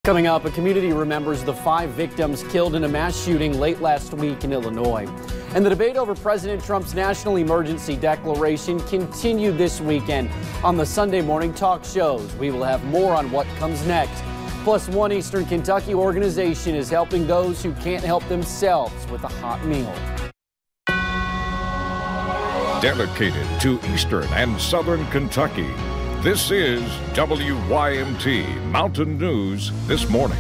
Coming up, a community remembers the 5 victims killed in a mass shooting late last week in Illinois. And the debate over President Trump's national emergency declaration continued this weekend. On the Sunday morning talk shows, we will have more on what comes next. Plus, one Eastern Kentucky organization is helping those who can't help themselves with a hot meal. Dedicated to Eastern and Southern Kentucky, this is WYMT Mountain News This Morning.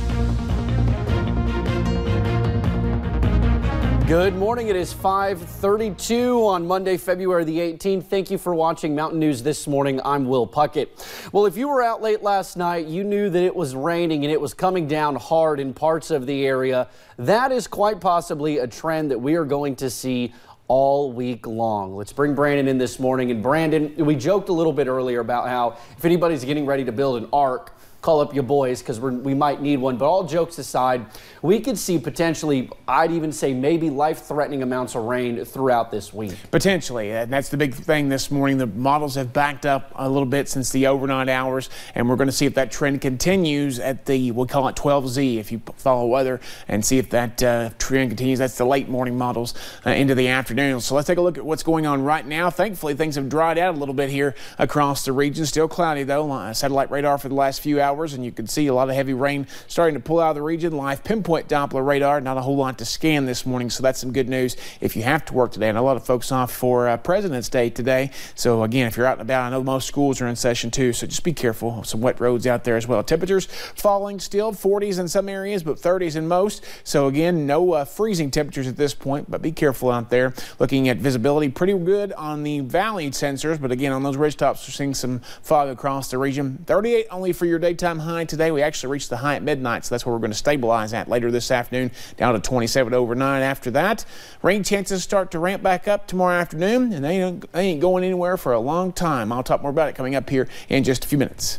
Good morning. It is 5:32 on Monday, February the 18th. Thank you for watching Mountain News This Morning. I'm Will Puckett. Well, if you were out late last night, you knew that it was raining and it was coming down hard in parts of the area. That is quite possibly a trend that we are going to see all week long. Let's bring Brandon in this morning. And Brandon, we joked a little bit earlier about how if anybody's getting ready to build an ark, call up your boys because we might need one. But all jokes aside, we could see potentially, I'd even say maybe life-threatening amounts of rain throughout this week. Potentially, and that's the big thing this morning. The models have backed up a little bit since the overnight hours, and we're going to see if that trend continues at the, we'll call it 12Z if you follow weather, and see if that trend continues. That's the late morning models into the afternoon. So let's take a look at what's going on right now. Thankfully, things have dried out a little bit here across the region. Still cloudy, though. Satellite radar for the last few hours. And you can see a lot of heavy rain starting to pull out of the region. Live pinpoint Doppler radar, not a whole lot to scan this morning, so that's some good news if you have to work today. And a lot of folks off for President's Day today. So again, if you're out and about, I know most schools are in session too, so just be careful. Some wet roads out there as well. Temperatures falling still, 40s in some areas, but 30s in most. So again, no freezing temperatures at this point, but be careful out there. Looking at visibility, pretty good on the valley sensors, but again, on those ridge tops, we're seeing some fog across the region. 38 only for your daytime high today. We actually reached the high at midnight, so that's where we're going to stabilize at later this afternoon, down to 27 overnight. After that, rain chances start to ramp back up tomorrow afternoon, and they ain't going anywhere for a long time. I'll talk more about it coming up here in just a few minutes.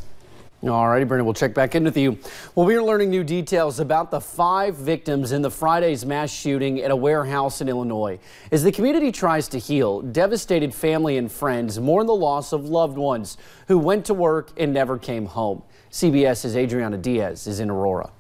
All righty, Brendan, we'll check back in with you. Well, we're learning new details about the 5 victims in the Friday's mass shooting at a warehouse in Illinois. As the community tries to heal, devastated family and friends mourn the loss of loved ones who went to work and never came home. CBS's Adriana Diaz is in Aurora.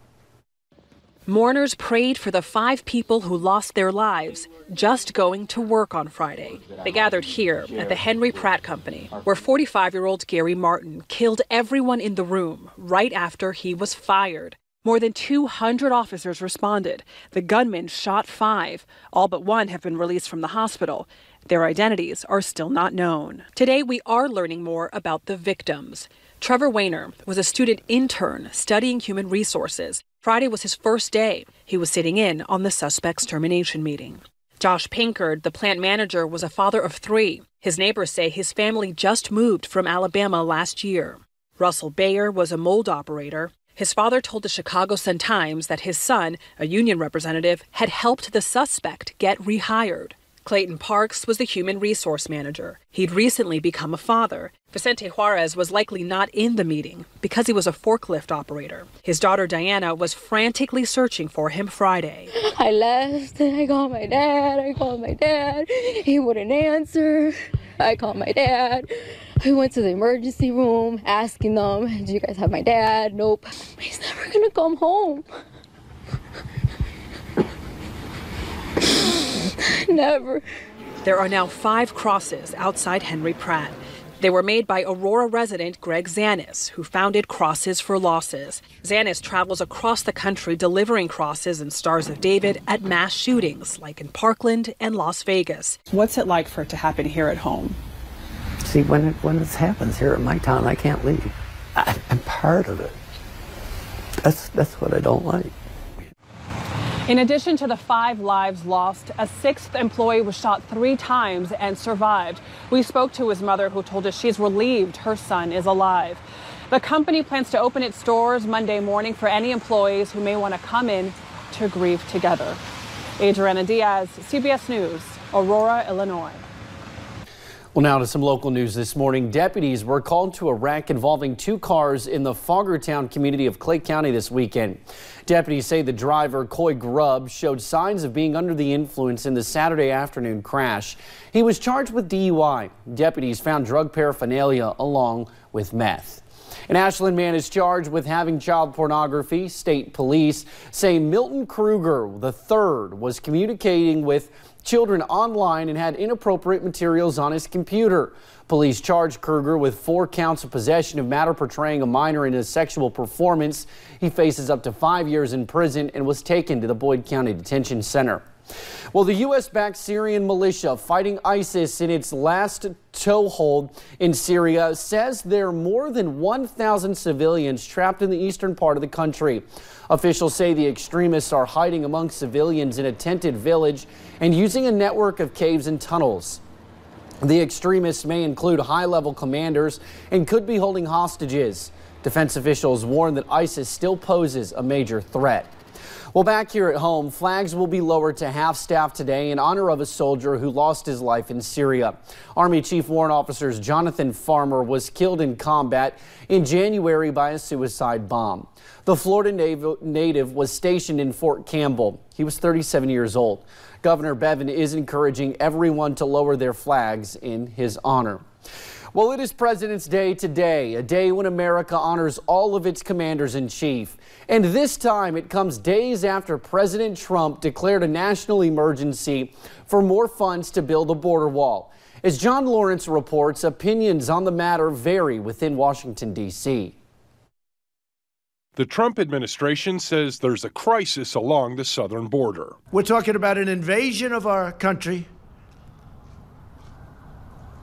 Mourners prayed for the 5 people who lost their lives just going to work on Friday. They gathered here at the Henry Pratt Company, where 45-year-old Gary Martin killed everyone in the room right after he was fired. More than 200 officers responded. The gunman shot 5. All but 1 have been released from the hospital. Their identities are still not known. Today, we are learning more about the victims. Trevor Weiner was a student intern studying human resources. Friday was his first day. He was sitting in on the suspect's termination meeting. Josh Pinkard, the plant manager, was a father of 3. His neighbors say his family just moved from Alabama last year. Russell Bayer was a mold operator. His father told the Chicago Sun-Times that his son, a union representative, had helped the suspect get rehired. Clayton Parks was the human resource manager. He'd recently become a father. Vicente Juarez was likely not in the meeting because he was a forklift operator. His daughter Diana was frantically searching for him Friday. I left and I called my dad. He wouldn't answer. I called my dad. I went to the emergency room asking them, do you guys have my dad? Nope. He's never gonna come home. Never. There are now 5 crosses outside Henry Pratt. They were made by Aurora resident Greg Zanis, who founded Crosses for Losses. Zanis travels across the country delivering crosses and Stars of David at mass shootings, like in Parkland and Las Vegas. What's it like for it to happen here at home? See, when it happens here in my town, I can't leave. I'm part of it. That's what I don't like. In addition to the 5 lives lost, a 6th employee was shot 3 times and survived. We spoke to his mother, who told us she's relieved her son is alive. The company plans to open its doors Monday morning for any employees who may want to come in to grieve together. Adriana Diaz, CBS News, Aurora, Illinois. Well, now to some local news this morning. Deputies were called to a wreck involving 2 cars in the Foggertown community of Clay County this weekend. Deputies say the driver, Coy Grubb, showed signs of being under the influence in the Saturday afternoon crash. He was charged with DUI. Deputies found drug paraphernalia along with meth. An Ashland man is charged with having child pornography. State police say Milton Kruger III was communicating with children online and had inappropriate materials on his computer. Police charged Kruger with 4 counts of possession of matter portraying a minor in a sexual performance. He faces up to 5 years in prison and was taken to the Boyd County Detention Center. Well, the U.S.-backed Syrian militia fighting ISIS in its last toehold in Syria says there are more than 1,000 civilians trapped in the eastern part of the country. Officials say the extremists are hiding among civilians in a tented village and using a network of caves and tunnels. The extremists may include high-level commanders and could be holding hostages. Defense officials warn that ISIS still poses a major threat. Well, back here at home, flags will be lowered to half-staff today in honor of a soldier who lost his life in Syria. Army Chief Warrant Officer Jonathan Farmer was killed in combat in January by a suicide bomb. The Florida native was stationed in Fort Campbell. He was 37 years old. Governor Bevin is encouraging everyone to lower their flags in his honor. Well, it is President's Day today, a day when America honors all of its commanders-in-chief. And this time it comes days after President Trump declared a national emergency for more funds to build a border wall. As John Lawrence reports, opinions on the matter vary within Washington, D.C. The Trump administration says there's a crisis along the southern border. We're talking about an invasion of our country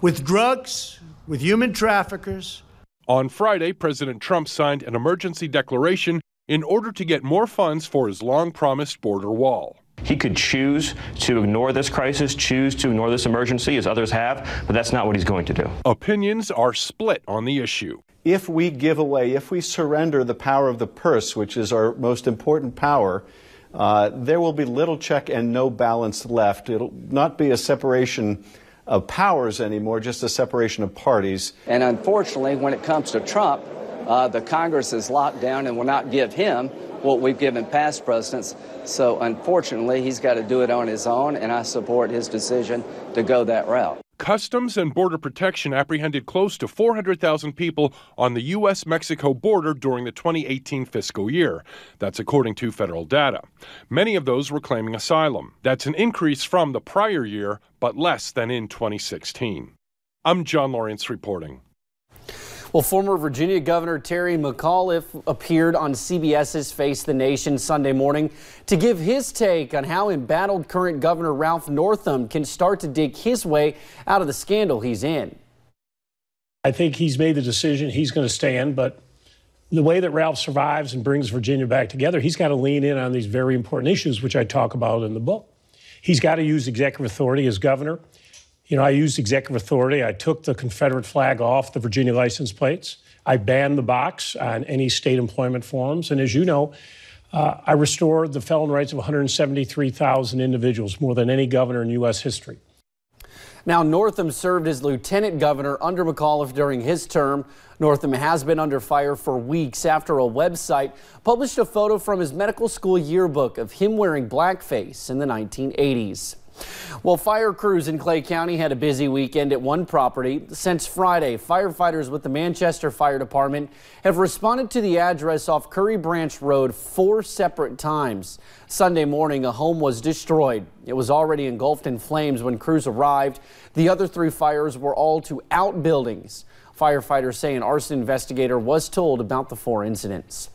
with drugs, with human traffickers. On Friday, President Trump signed an emergency declaration in order to get more funds for his long-promised border wall. He could choose to ignore this crisis, choose to ignore this emergency, as others have, but that's not what he's going to do. Opinions are split on the issue. If we give away, if we surrender the power of the purse, which is our most important power, there will be little check and no balance left. It'll not be a separation of powers anymore, just a separation of parties. And unfortunately, when it comes to Trump, the Congress is locked down and will not give him what we've given past presidents. So unfortunately, he's got to do it on his own, and I support his decision to go that route. Customs and Border Protection apprehended close to 400,000 people on the U.S.-Mexico border during the 2018 fiscal year. That's according to federal data. Many of those were claiming asylum. That's an increase from the prior year, but less than in 2016. I'm John Lawrence reporting. Well, former Virginia Governor Terry McAuliffe appeared on CBS's Face the Nation Sunday morning to give his take on how embattled current Governor Ralph Northam can start to dig his way out of the scandal he's in. I think he's made the decision he's going to stand, but the way that Ralph survives and brings Virginia back together, he's got to lean in on these very important issues, which I talk about in the book. He's got to use executive authority as governor. You know, I used executive authority. I took the Confederate flag off the Virginia license plates. I banned the box on any state employment forms. And as you know, I restored the felon rights of 173,000 individuals, more than any governor in U.S. history. Now, Northam served as lieutenant governor under McAuliffe during his term. Northam has been under fire for weeks after a website published a photo from his medical school yearbook of him wearing blackface in the 1980s. Well, fire crews in Clay County had a busy weekend at one property. Since Friday, firefighters with the Manchester Fire Department have responded to the address off Curry Branch Road 4 separate times. Sunday morning, a home was destroyed. It was already engulfed in flames when crews arrived. The other 3 fires were all to outbuildings. Firefighters say an arson investigator was told about the 4 incidents.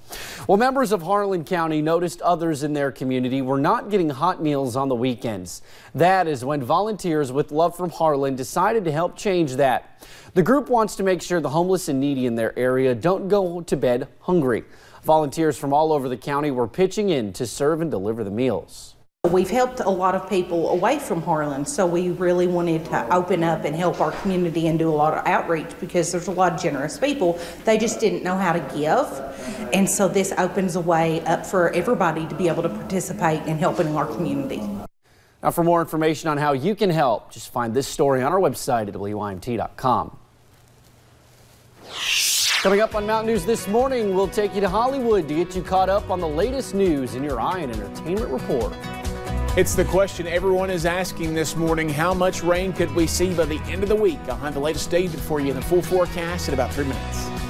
Well, members of Harlan County noticed others in their community were not getting hot meals on the weekends. That is when volunteers with Love from Harlan decided to help change that. The group wants to make sure the homeless and needy in their area don't go to bed hungry. Volunteers from all over the county were pitching in to serve and deliver the meals. We've helped a lot of people away from Harlan, so we really wanted to open up and help our community and do a lot of outreach because there's a lot of generous people. They just didn't know how to give, and so this opens a way up for everybody to be able to participate in helping our community. Now, for more information on how you can help, just find this story on our website at WYMT.com. Coming up on Mountain News this morning, we'll take you to Hollywood to get you caught up on the latest news in your Eye and Entertainment Report. It's the question everyone is asking this morning. How much rain could we see by the end of the week? I'll have the latest data for you in the full forecast in about 3 minutes.